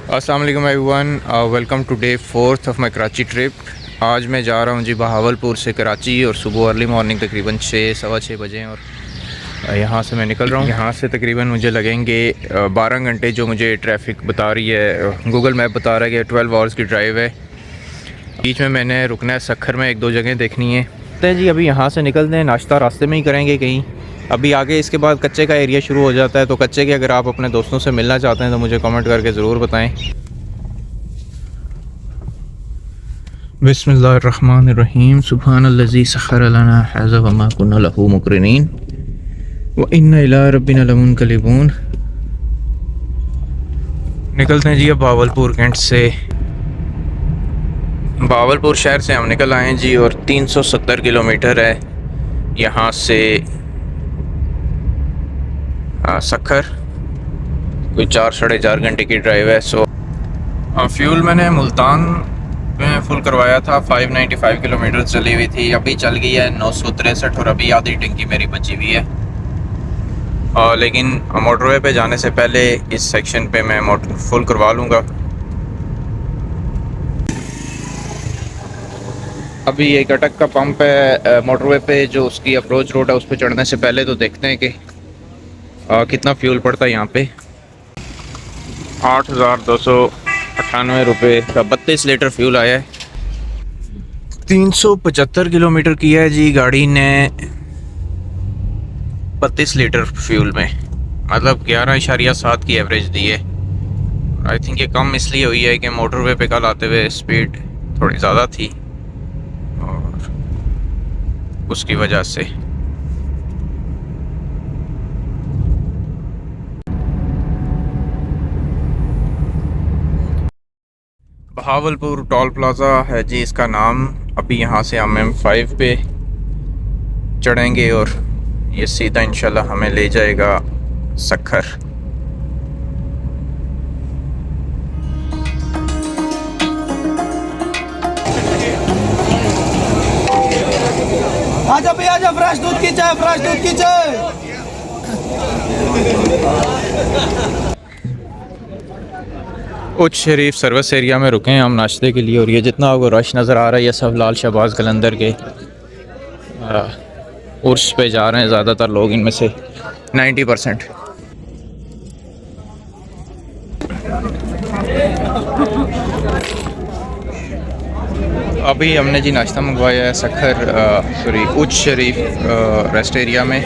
अस्सलाम वालेकुम everyone, welcome to day 4 of my Karachi trip. आज मैं जा रहा हूँ जी बहावलपुर से कराची और सुबह अर्ली मॉर्निंग तकरीबन 6 सवा 6 बजे और यहाँ से मैं निकल रहा हूँ। यहाँ से तकरीबन मुझे लगेंगे 12 घंटे, जो मुझे ट्रैफिक बता रही है। गूगल मैप बता रहा है कि 12 आवर्स की ड्राइव है। बीच में मैंने रुकना है सखर में, 1-2 जगह देखनी है। तो जी अभी यहाँ से निकलते हैं, नाश्ता रास्ते में ही करेंगे कहीं। अभी आगे इसके बाद कच्चे का एरिया शुरू हो जाता है, तो कच्चे के अगर आप अपने दोस्तों से मिलना चाहते हैं तो मुझे कमेंट करके ज़रूर बताएं। बिस्मिल्लाहिर्रहमानिर्रहीम। सुब्हानल्लज़ी सख़्खर लना हाज़ा व मा कुन्ना लहू मुक़रिनीन व इन्ना इला रब्बिना लमुनक़लिबून। निकलते हैं जी अब बहावलपुर कैंट से। बहावलपुर शहर से हम निकल आए हैं जी और 370 किलोमीटर है यहाँ से सखर। कोई 4-4.5 घंटे की ड्राइव है। सो फ्यूल मैंने मुल्तान में फुल करवाया था, 595 किलोमीटर चली हुई थी। अभी चल गई है 963 और अभी आधी टंकी मेरी बची हुई है। लेकिन मोटरवे पे जाने से पहले इस सेक्शन पे मैं मोटर फुल करवा लूँगा। अभी एक अटक का पंप है मोटरवे पे, जो उसकी अप्रोच रोड है, उस पर चढ़ने से पहले तो देखते हैं कि कितना फ्यूल पड़ता है यहाँ पे। 8,298 रुपये का 32 लीटर फ्यूल आया है। 375 किलोमीटर किया है जी गाड़ी ने 32 लीटर फ्यूल में, मतलब 11.7 की एवरेज दी है। आई थिंक ये कम इसलिए हुई है कि मोटरवे पे कल आते हुए स्पीड थोड़ी ज़्यादा थी और उसकी वजह से। बहावलपुर टोल प्लाज़ा है जी इसका नाम। अभी यहाँ से हम M5 पे चढ़ेंगे और ये सीधा इंशाल्लाह हमें ले जाएगा सखर। आजा भैया, आजा, फ्रेश दूध की चाय, फ्रेश दूध की चाय। उच्च शरीफ सर्विस एरिया में रुके हैं हम नाश्ते के लिए और ये जितना आपको रश नज़र आ रहा है ये सब लाल शहबाज कलंदर के उर्स पे जा रहे हैं ज़्यादातर लोग, इनमें से 90%। अभी हमने जी नाश्ता मंगवाया है सखर उच्च शरीफ रेस्ट एरिया में।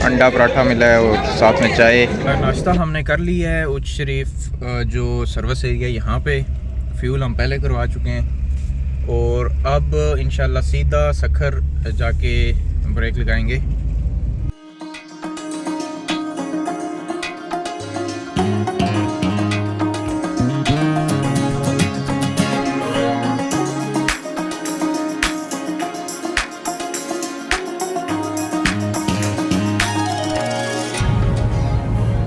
अंडा पराठा मिला है और साथ में चाय। नाश्ता हमने कर लिया है उच्च शरीफ जो सर्विस एरिया, यहाँ पे फ्यूल हम पहले करवा चुके हैं और अब इंशाल्लाह सीधा सखर जाके ब्रेक लगाएंगे।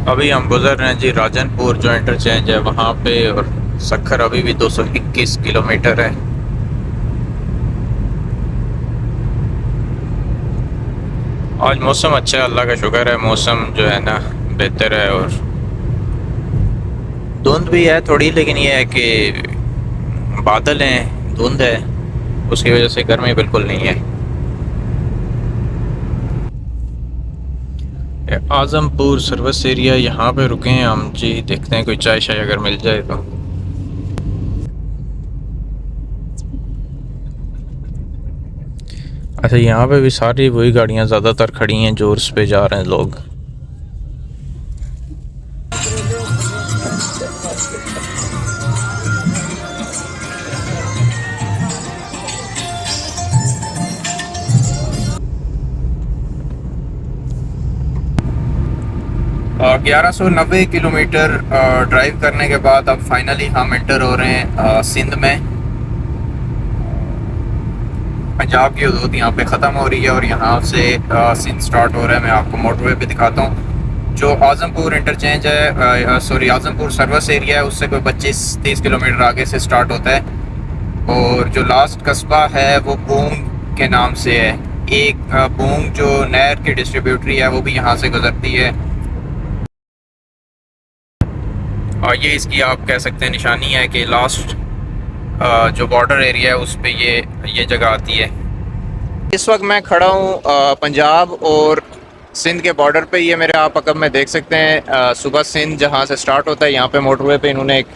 अभी हम गुजर रहे हैं जी राजनपुर जो इंटरचेंज है वहाँ पे, और सखर अभी भी 221 किलोमीटर है। आज मौसम अच्छा है, अल्लाह का शुक्र है, मौसम जो है ना बेहतर है और धुंध भी है थोड़ी, लेकिन ये है कि बादल हैं, धुंध है, उसकी वजह से गर्मी बिल्कुल नहीं है। आजमपुर सर्विस एरिया यहाँ पे रुके हैं हम जी, देखते हैं कोई चाय शाय अगर मिल जाए तो। अच्छा, यहाँ पे भी सारी वही गाड़ियाँ ज़्यादातर खड़ी हैं जो उस पे जा रहे हैं लोग। और 1190 किलोमीटर ड्राइव करने के बाद अब फाइनली हम एंटर हो रहे हैं सिंध में। पंजाब की हदूद यहाँ पे ख़त्म हो रही है और यहाँ से सिंध स्टार्ट हो रहा है। मैं आपको मोटरवे पे दिखाता हूँ। जो आजमपुर इंटरचेंज है, आजमपुर सर्विस एरिया है, उससे कोई 25-30 किलोमीटर आगे से स्टार्ट होता है और जो लास्ट कस्बा है वो बूंग के नाम से है। एक बूंग जो नहर की डिस्ट्रीब्यूटरी है वो भी यहाँ से गुजरती है। और ये इसकी आप कह सकते हैं निशानी है कि लास्ट जो बॉर्डर एरिया है उस पे ये जगह आती है। इस वक्त मैं खड़ा हूँ पंजाब और सिंध के बॉर्डर पे। ये मेरे आप अकब में देख सकते हैं सुबह सिंध जहाँ से स्टार्ट होता है, यहाँ पे मोटरवे पे इन्होंने एक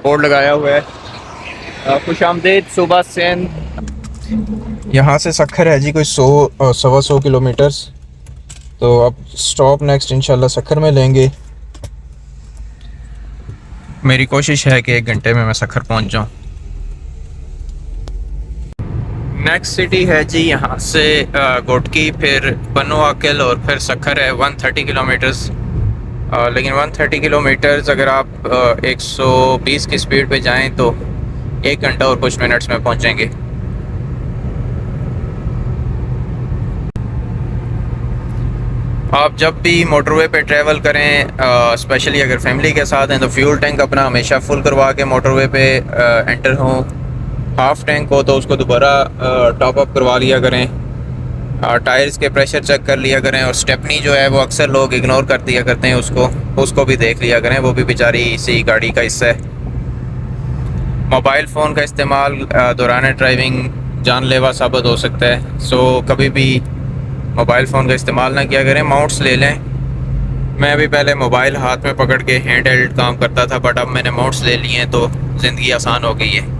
बोर्ड लगाया हुआ है खुशामदीद सुबह सिंध। यहाँ से सखर है जी कोई 100-125 किलोमीटर्स। तो अब स्टॉप नेक्स्ट इंशाल्लाह सखर में लेंगे। मेरी कोशिश है कि 1 घंटे में मैं सखर पहुँच जाऊँ। नेक्स्ट सिटी है जी यहाँ से गोटकी, फिर बनो आकिल और फिर सखर है 130 किलोमीटर्स। लेकिन 130 किलोमीटर्स अगर आप 120 की स्पीड पे जाएं तो 1 घंटा और कुछ मिनट्स में पहुँचेंगे। आप जब भी मोटरवे पे ट्रैवल करें, स्पेशली अगर फैमिली के साथ हैं, तो फ्यूल टैंक अपना हमेशा फुल करवा के मोटरवे पे एंटर हों। हाफ़ टैंक हो तो उसको दोबारा टॉप अप करवा लिया करें। टायर्स के प्रेशर चेक कर लिया करें। और स्टेपनी जो है वो अक्सर लोग इग्नोर कर दिया करते हैं, उसको भी देख लिया करें, वो भी बेचारी इसी गाड़ी का हिस्सा है। मोबाइल फ़ोन का इस्तेमाल दौरान ड्राइविंग जानलेवा साबित हो सकता है, सो कभी भी मोबाइल फ़ोन का इस्तेमाल ना किया करें। माउंट्स ले लें। मैं भी पहले मोबाइल हाथ में पकड़ के हैंड हेल्ड काम करता था, बट अब मैंने माउंट्स ले लिए हैं तो ज़िंदगी आसान हो गई है।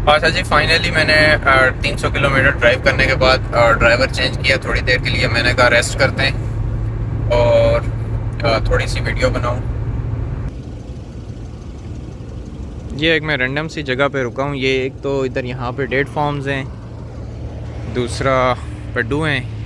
अच्छा जी, फाइनली मैंने 300 किलोमीटर ड्राइव करने के बाद ड्राइवर चेंज किया। थोड़ी देर के लिए मैंने कहा रेस्ट करते हैं और थोड़ी सी वीडियो बनाऊं। ये एक मैं रैंडम सी जगह पे रुका हूँ। ये एक तो इधर यहाँ पे डेट फॉर्म्स हैं, दूसरा पड्डू हैं।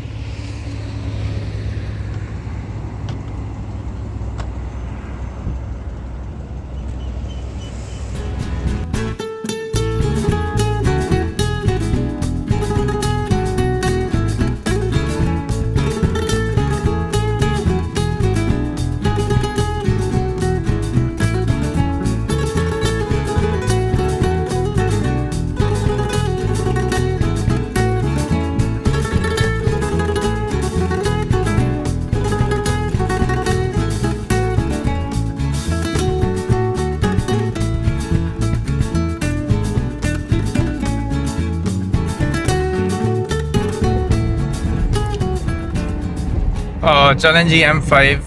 चलें जी, M5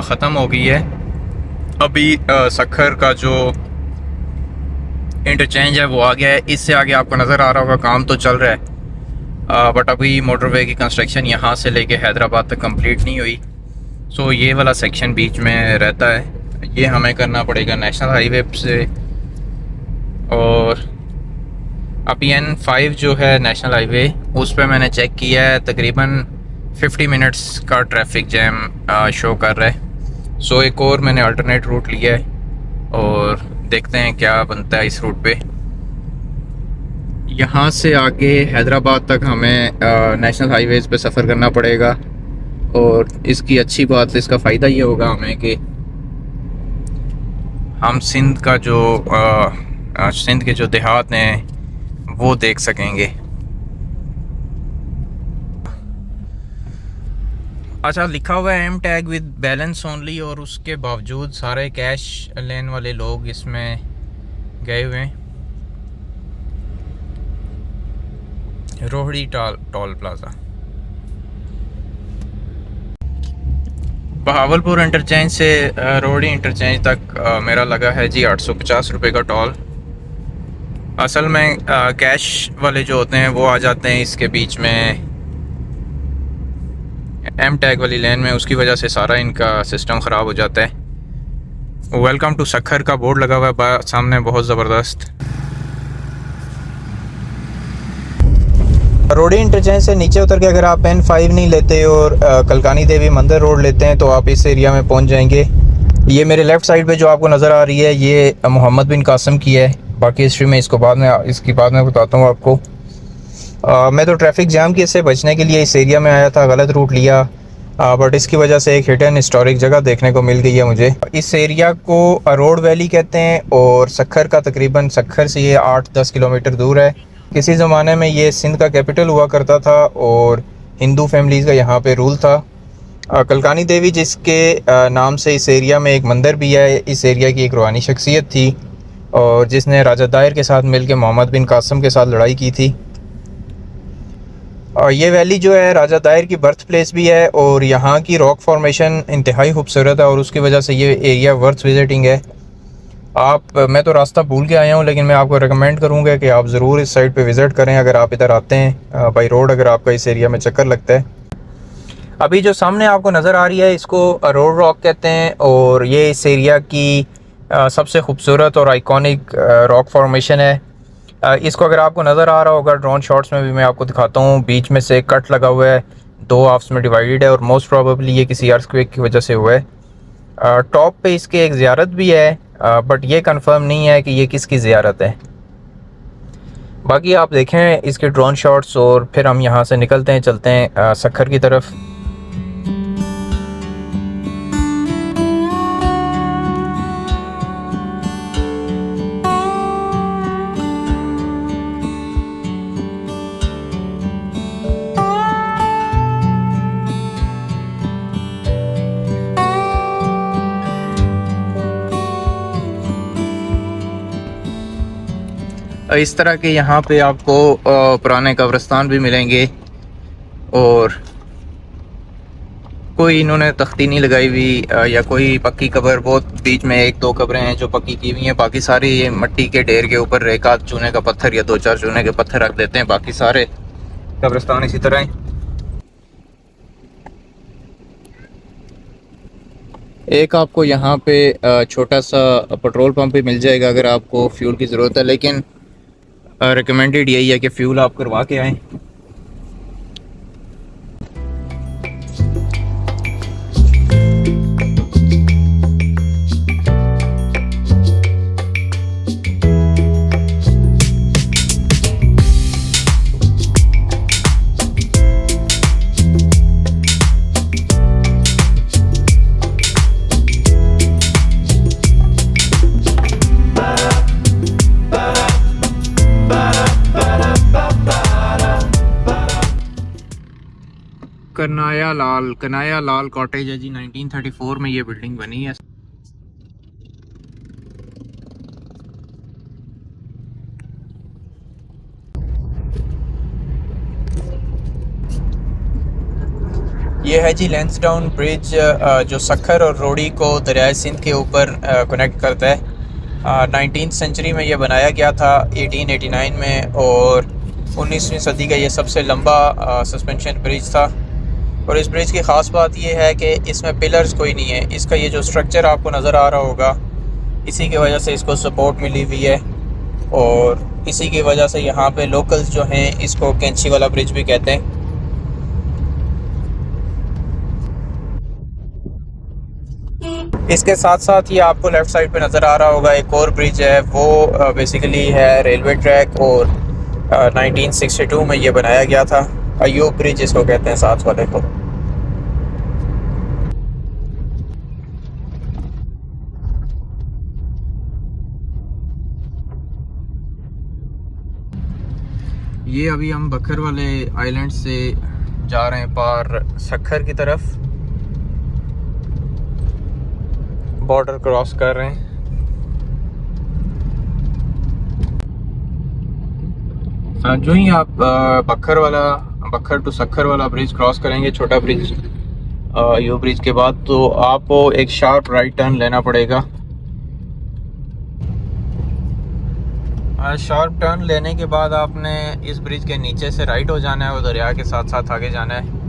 ख़त्म हो गई है। अभी सखर का जो इंटरचेंज है वो आ गया है। इससे आगे आपको नज़र आ रहा होगा काम तो चल रहा है, बट अभी मोटरवे की कंस्ट्रक्शन यहाँ से लेके हैदराबाद तक कंप्लीट नहीं हुई। सो ये वाला सेक्शन बीच में रहता है, ये हमें करना पड़ेगा नेशनल हाईवे से। और अभी N5 जो है नेशनल हाईवे, उस पर मैंने चेक किया है तकरीबन 50 मिनट्स का ट्रैफिक जैम शो कर रहा है। सो एक और मैंने अल्टरनेट रूट लिया है और देखते हैं क्या बनता है इस रूट पे। यहाँ से आगे हैदराबाद तक हमें नेशनल हाईवेज़ पे सफ़र करना पड़ेगा। और इसकी अच्छी बात, इसका फ़ायदा ये होगा हमें कि हम सिंध का जो सिंध के जो देहात हैं वो देख सकेंगे। अच्छा, लिखा हुआ है M tag with balance only, और उसके बावजूद सारे कैश लेन वाले लोग इसमें गए हुए हैं। Rohri toll plaza, Bahawalpur interchange से रोहड़ी इंटरचेंज तक मेरा लगा है जी 850 रुपये का टोल। असल में कैश वाले जो होते हैं वो आ जाते हैं इसके बीच में, M टैग वाली लेन में, उसकी वजह से सारा इनका सिस्टम ख़राब हो जाता है। वेलकम टू सखर का बोर्ड लगा हुआ है सामने, बहुत ज़बरदस्त। रोडी इंटरचेंज से नीचे उतर के अगर आप N5 नहीं लेते और कलकानी देवी मंदिर रोड लेते हैं तो आप इस एरिया में पहुंच जाएंगे। ये मेरे लेफ़्ट साइड पे जो आपको नज़र आ रही है ये मोहम्मद बिन कासिम की है। बाकी हिस्ट्री में इसकी बाद में बताता हूँ आपको। मैं तो ट्रैफिक जाम के से बचने के लिए इस एरिया में आया था, गलत रूट लिया, बट इसकी वजह से एक हिडन हिस्टोरिक जगह देखने को मिल गई है मुझे। इस एरिया को अरोड़ वैली कहते हैं और सखर का तकरीबन सखर से ये 8-10 किलोमीटर दूर है। किसी ज़माने में ये सिंध का कैपिटल हुआ करता था और हिंदू फैमिलीज़ का यहाँ पे रूल था। कलकानी देवी जिसके नाम से इस एरिया में एक मंदिर भी है, इस एरिया की एक रूहानी शख्सियत थी और जिसने राजा दायर के साथ मिलकर मोहम्मद बिन कासिम के साथ लड़ाई की थी। और ये वैली जो है राजा दायर की बर्थ प्लेस भी है और यहाँ की रॉक फॉर्मेशन इंतहाई खूबसूरत है और उसकी वजह से ये एरिया वर्थ विजिटिंग है। मैं तो रास्ता भूल के आया हूँ, लेकिन मैं आपको रिकमेंड करूँगा कि आप ज़रूर इस साइड पे विज़िट करें अगर आप इधर आते हैं बाई रोड, अगर आपका इस एरिया में चक्कर लगता है। अभी जो सामने आपको नज़र आ रही है इसको रोड रॉक कहते हैं और ये इस एरिया की सबसे खूबसूरत और आइकॉनिक रॉक फॉर्मेशन है। इसको अगर आपको नज़र आ रहा होगा ड्रोन शॉट्स में भी मैं आपको दिखाता हूँ, बीच में से कट लगा हुआ है, दो हाफ्स में डिवाइडेड है और मोस्ट प्रोबेबली ये किसी अर्थक्वेक की वजह से हुआ है। टॉप पे इसके एक ज़ियारत भी है, बट ये कंफर्म नहीं है कि ये किसकी ज़ियारत है। बाकी आप देखें इसके ड्रोन शॉट्स और फिर हम यहाँ से निकलते हैं, चलते हैं सखर की तरफ। इस तरह के यहाँ पे आपको पुराने कब्रिस्तान भी मिलेंगे और कोई इन्होंने तख्ती नहीं लगाई हुई या कोई पक्की कब्र, बहुत बीच में एक दो कब्रें हैं जो पक्की की हुई हैं, बाकी सारी ये मिट्टी के ढेर के ऊपर एक आध चूने का पत्थर या दो चार चूने के पत्थर रख देते हैं, बाकी सारे कब्रिस्तान इसी तरह हैं। एक आपको यहाँ पे छोटा सा पेट्रोल पंप भी मिल जाएगा अगर आपको फ्यूल की ज़रूरत है, लेकिन रिकमेंडेड यही है कि फ्यूल आप करवा के आएँ। कनाया लाल कॉटेज है जी, 1934 में ये बिल्डिंग बनी है। ये है जी लैंसडाउन ब्रिज जो सखर और रोड़ी को दरियाए सिंध के ऊपर कनेक्ट करता है। 19th सेंचुरी में ये बनाया गया था 1889 में और 19वीं सदी का ये सबसे लंबा सस्पेंशन ब्रिज था। और इस ब्रिज की ख़ास बात यह है कि इसमें पिलर्स कोई नहीं है, इसका ये जो स्ट्रक्चर आपको नज़र आ रहा होगा इसी की वजह से इसको सपोर्ट मिली हुई है और इसी की वजह से यहाँ पे लोकल्स जो हैं इसको कैंची वाला ब्रिज भी कहते हैं। इसके साथ साथ ये आपको लेफ़्ट साइड पे नज़र आ रहा होगा एक और ब्रिज है, वो बेसिकली है रेलवे ट्रैक और 1962 में ये बनाया गया था। अयूब ब्रिज इसको कहते हैं साथ वाले को। ये अभी हम बखर वाले आइलैंड से जा रहे हैं पार सखर की तरफ, बॉर्डर क्रॉस कर रहे हैं। जो ही आप बखर टू सखर वाला ब्रिज क्रॉस करेंगे, छोटा ब्रिज अयूब ब्रिज के बाद, तो आपको एक शार्प राइट टर्न लेना पड़ेगा। शार्प टर्न लेने के बाद आपने इस ब्रिज के नीचे से राइट हो जाना है और दरिया के साथ साथ आगे जाना है।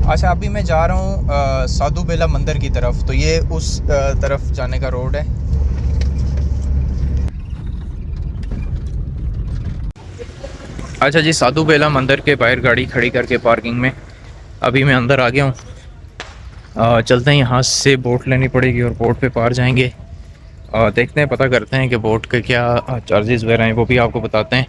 अच्छा, अभी मैं जा रहा हूँ साधु बेला मंदिर की तरफ, तो ये उस तरफ जाने का रोड है। अच्छा जी, साधु बेला मंदिर के बाहर गाड़ी खड़ी करके पार्किंग में अभी मैं अंदर आ गया हूँ। चलते हैं, यहाँ से बोट लेनी पड़ेगी और बोट पे पार जाएंगे। देखते हैं, पता करते हैं कि बोट के क्या चार्जेस वगैरह हैं, वो भी आपको बताते हैं।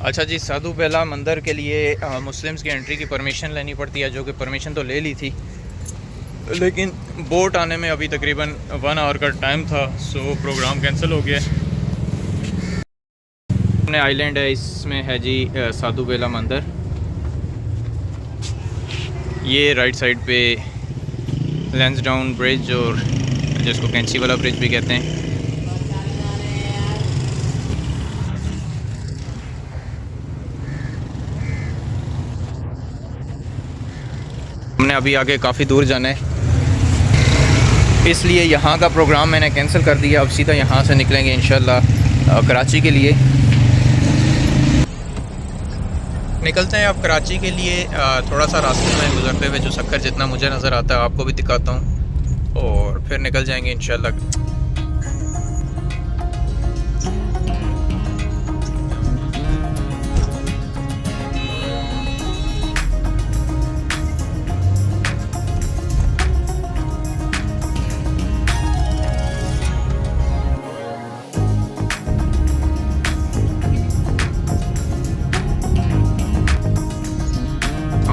अच्छा जी, साधु बेला मंदिर के लिए मुस्लिम्स की एंट्री की परमिशन लेनी पड़ती है, जो कि परमिशन तो ले ली थी, लेकिन बोट आने में अभी तकरीबन 1 आवर का टाइम था, सो प्रोग्राम कैंसिल हो गया। अपने आइलैंड है, इसमें है जी साधु बेला मंदिर। ये राइट साइड पे लैंसडाउन ब्रिज, और जिसको कैंची वाला ब्रिज भी कहते हैं। हमने अभी आगे काफ़ी दूर जाना है, इसलिए यहाँ का प्रोग्राम मैंने कैंसिल कर दिया। अब सीधा यहाँ से निकलेंगे इंशाल्लाह कराची के लिए। निकलते हैं अब कराची के लिए। थोड़ा सा रास्ते में गुजरते हुए जो सक्खर जितना मुझे नज़र आता है आपको भी दिखाता हूँ, और फिर निकल जाएंगे इंशाल्लाह।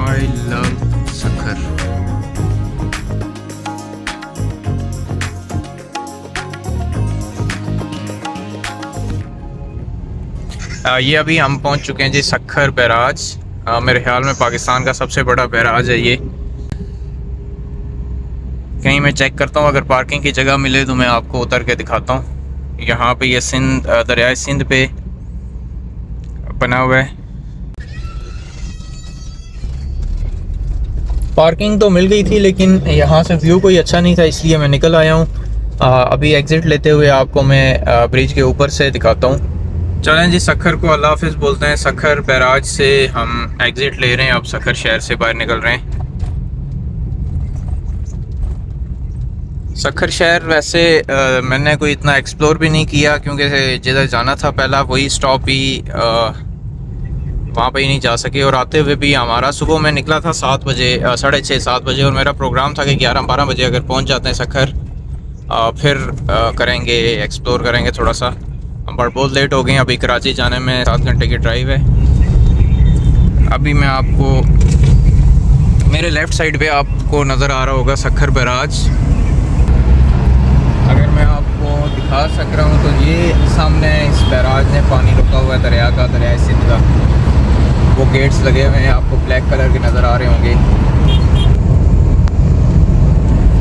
I love Sukkur. ये अभी हम पहुंच चुके हैं जी सक्खर बैराज। मेरे ख्याल में पाकिस्तान का सबसे बड़ा बैराज है ये। कहीं मैं चेक करता हूँ, अगर पार्किंग की जगह मिले तो मैं आपको उतर के दिखाता हूँ। यहाँ पे ये सिंध दरियाए सिंध पे बना हुआ है। पार्किंग तो मिल गई थी, लेकिन यहाँ से व्यू कोई अच्छा नहीं था, इसलिए मैं निकल आया हूँ। अभी एग्ज़िट लेते हुए आपको मैं ब्रिज के ऊपर से दिखाता हूँ। चलें जी, सक्खर को अल्लाह हाफ़िज़ बोलते हैं। सक्खर बैराज से हम एग्ज़िट ले रहे हैं, अब सक्खर शहर से बाहर निकल रहे हैं। सक्खर शहर वैसे मैंने कोई इतना एक्सप्लोर भी नहीं किया, क्योंकि जिधर जाना था पहला वही स्टॉप ही वहाँ पे ही नहीं जा सके। और आते हुए भी हमारा सुबह में निकला था 7 बजे, 6:30-7 बजे, और मेरा प्रोग्राम था कि 11-12 बजे अगर पहुँच जाते हैं सक्खर, फिर करेंगे एक्सप्लोर करेंगे थोड़ा सा। बट बहुत लेट हो गए, अभी कराची जाने में 7 घंटे की ड्राइव है। अभी मैं आपको मेरे लेफ़्ट साइड पे आपको नज़र आ रहा होगा सक्खर बैराज। अगर मैं आपको दिखा सक रहा हूँ तो ये सामने इस बैराज में पानी रुका हुआ है दरिया का, दरिया सिंध का। वो गेट्स लगे हुए हैं, आपको ब्लैक कलर के नज़र आ रहे होंगे।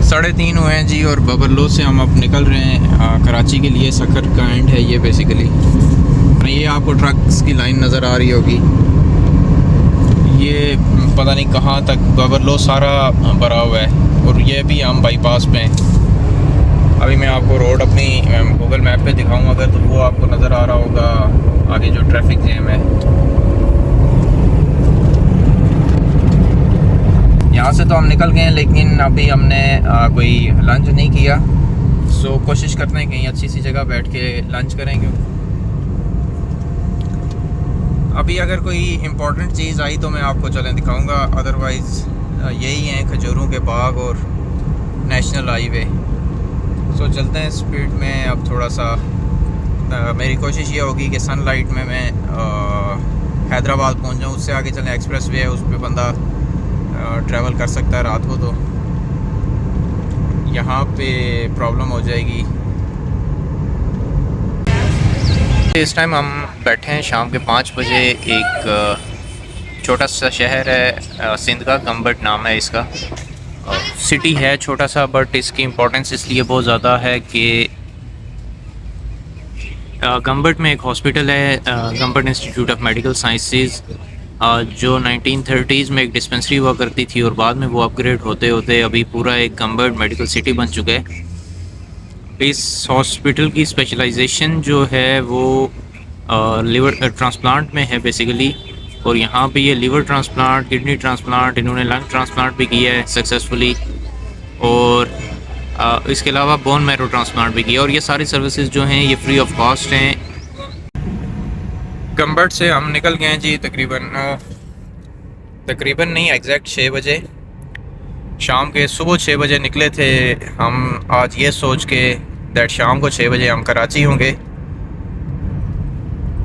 3:30 हुए हैं जी, और बबरलो से हम अब निकल रहे हैं कराची के लिए। सक्खर का एंड है ये बेसिकली। ये आपको ट्रक्स की लाइन नज़र आ रही होगी। ये पता नहीं कहाँ तक बबरलो सारा भरा हुआ है, और ये भी हम बाईपास पे हैं। अभी मैं आपको रोड अपनी गूगल मैप पे दिखाऊँ अगर, तो वो आपको नज़र आ रहा होगा आगे जो ट्रैफिक जैम है। यहाँ से तो हम निकल गए हैं, लेकिन अभी हमने कोई लंच नहीं किया। सो कोशिश करते हैं कहीं अच्छी सी जगह बैठ के लंच करेंगे। अभी अगर कोई इम्पोर्टेंट चीज़ आई तो मैं आपको चलें दिखाऊंगा, अदरवाइज़ यही हैं खजूरों के बाग और नेशनल हाईवे। सो चलते हैं स्पीड में। अब थोड़ा सा मेरी कोशिश ये होगी कि सनलाइट में मैं हैदराबाद पहुंच जाऊं। उससे आगे चलें, एक्सप्रेस वे है, उस पर बंदा ट्रैवल कर सकता है रात को, तो यहाँ पे प्रॉब्लम हो जाएगी। इस टाइम हम बैठे हैं शाम के 5 बजे। एक छोटा सा शहर है सिंध का, गंबट नाम है इसका। सिटी है छोटा सा, बट इसकी इम्पोर्टेंस इसलिए बहुत ज़्यादा है कि गंबट में एक हॉस्पिटल है, Gambat institute of medical sciences, जो 1930s में एक डिस्पेंसरी हुआ करती थी, और बाद में वो अपग्रेड होते होते अभी पूरा एक गंबट मेडिकल सिटी बन चुका है। इस हॉस्पिटल की स्पेशलाइजेशन जो है वो लिवर ट्रांसप्लांट में है बेसिकली, और यहाँ पे ये लिवर ट्रांसप्लांट, किडनी ट्रांसप्लांट, इन्होंने लंग ट्रांसप्लांट भी किया है सक्सेसफुली, और इसके अलावा बोन मैरो ट्रांसप्लांट भी किया। और ये सारी सर्विसेज जो हैं ये फ्री ऑफ कॉस्ट हैं। गंबट से हम निकल गए हैं जी तकरीबन नहीं, एग्जैक्ट 6 बजे शाम के। सुबह 6 बजे निकले थे हम, आज ये सोच के दैट शाम को 6 बजे हम कराची होंगे।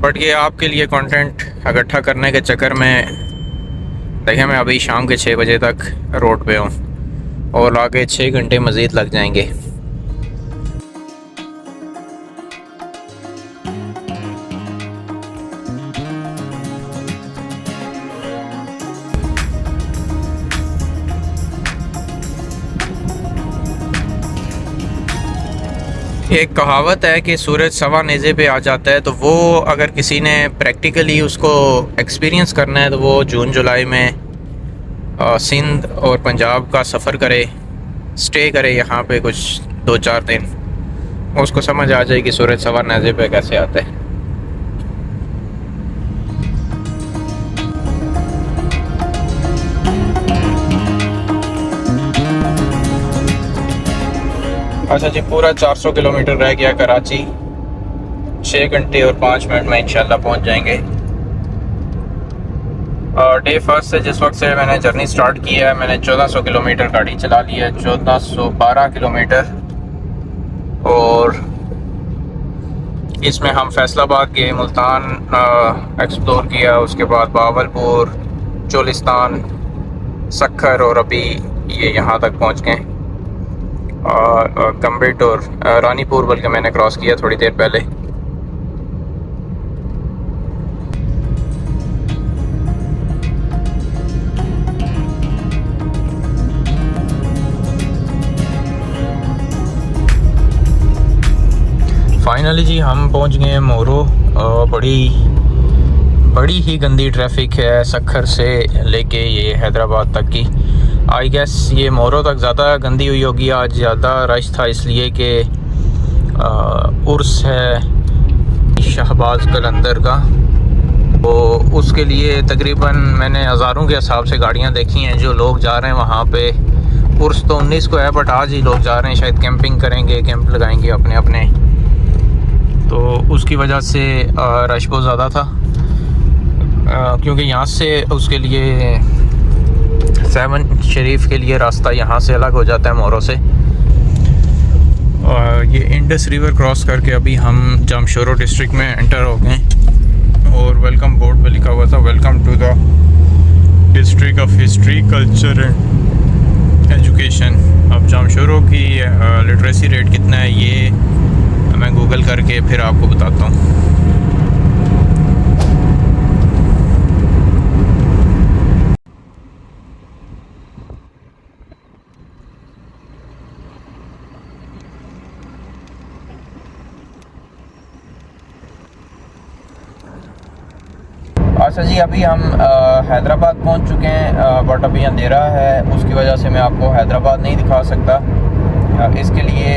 बट ये आपके लिए कंटेंट इकट्ठा करने के चक्कर में देखें मैं अभी शाम के 6 बजे तक रोड पे हूँ। और आगे 6 घंटे मज़ीद लग जाएंगे। एक कहावत है कि सूरज सवा नेज़े पे आ जाता है, तो वो अगर किसी ने प्रैक्टिकली उसको एक्सपीरियंस करना है तो वो जून जुलाई में सिंध और पंजाब का सफ़र करे, स्टे करे यहाँ पे कुछ 2-4 दिन, उसको समझ आ जाए कि सूरज सवा नेज़े पे कैसे आता है। अच्छा जी, पूरा 400 किलोमीटर रह गया कराची। 6 घंटे और 5 मिनट में इंशाल्लाह पहुंच जाएंगे। और डे फर्स्ट से जिस वक्त से मैंने जर्नी स्टार्ट की है, मैंने 1400 किलोमीटर गाड़ी चला ली है, 1412 किलोमीटर। और इसमें हम फैसलाबाद गए, मुल्तान एक्सप्लोर किया, उसके बाद बावलपुर, चोलिस्तान, सक्खर, और अभी ये यहाँ तक पहुँच गए। और कम्बिट और रानीपुर बल्कि मैंने क्रॉस किया थोड़ी देर पहले। फाइनली जी हम पहुंच गए मोरो। बड़ी ही गंदी ट्रैफिक है सक्खर से लेके ये हैदराबाद तक की। आई गेस ये मोरो तक ज़्यादा गंदी हुई होगी, आज ज़्यादा रश था इसलिए कि उर्स है शहबाज कलंदर का, तो उसके लिए तकरीबन मैंने हज़ारों के हिसाब से गाड़ियां देखी हैं जो लोग जा रहे हैं वहाँ पे। उर्स तो 19 को है, बट आज ही लोग जा रहे हैं, शायद कैंपिंग करेंगे, कैंप लगाएंगे अपने अपने, तो उसकी वजह से रश बहुत ज़्यादा था। क्योंकि यहाँ से उसके लिए 7 शरीफ के लिए रास्ता यहाँ से अलग हो जाता है मोरो से। ये इंडस रिवर क्रॉस करके अभी हम जामशोरो डिस्ट्रिक्ट में एंटर हो गए, और वेलकम बोर्ड पे लिखा हुआ था, welcome to the district of history, culture and education. अब जामशोरो की लिटरेसी रेट कितना है ये मैं गूगल करके फिर आपको बताता हूँ। अच्छा जी, अभी हम हैदराबाद पहुंच चुके हैं, बट अभी अंधेरा है, उसकी वजह से मैं आपको हैदराबाद नहीं दिखा सकता। इसके लिए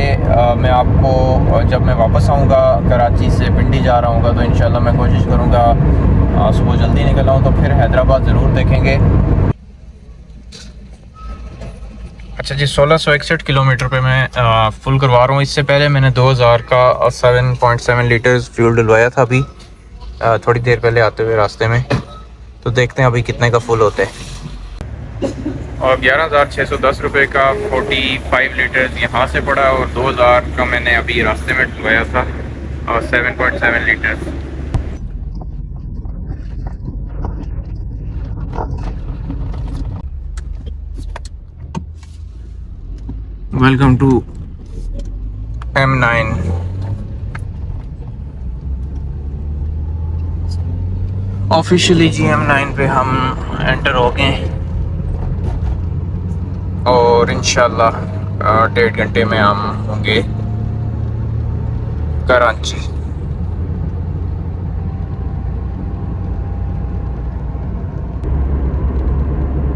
मैं आपको जब मैं वापस आऊँगा, कराची से पिंडी जा रहा हूँगा, तो इंशाल्लाह मैं कोशिश करूँगा सुबह जल्दी निकल आऊँ, तो फिर हैदराबाद ज़रूर देखेंगे। अच्छा जी, 1661 किलोमीटर पे मैं फुल करवा रहा हूँ। इससे पहले मैंने 2000 का 7.7 लीटर्स फ्यूल डलवाया था अभी थोड़ी देर पहले आते हुए रास्ते में, तो देखते हैं अभी कितने का फुल होता है। और 11,610 रुपये का 45 लीटर्स यहाँ से पड़ा, और 2000 का मैंने अभी रास्ते में डलवाया था और 7.7 litres. Welcome to M9। Officially जी M9 पे हम एंटर हो गए, और इंशाल्लाह 1.5 घंटे में हम होंगे कराची।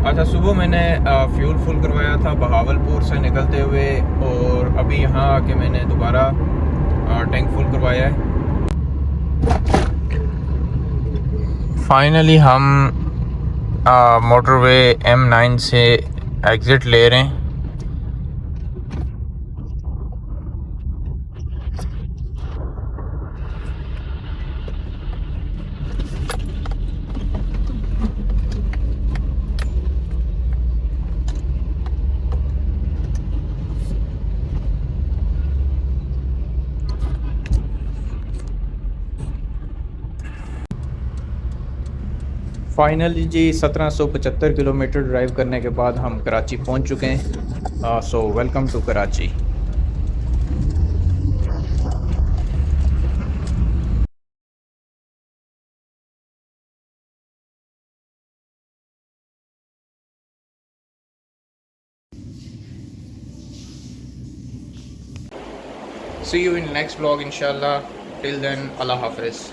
अच्छा, सुबह मैंने फ्यूल फुल करवाया था बहावलपुर से निकलते हुए, और अभी यहाँ आके मैंने दोबारा टैंक फुल करवाया है। फाइनली हम मोटरवे M9 से एग्ज़िट ले रहे हैं। फाइनली जी 1775 किलोमीटर ड्राइव करने के बाद हम कराची पहुंच चुके हैं। So welcome to Karachi. See you in next vlog inshallah. Till then, Allah Hafiz.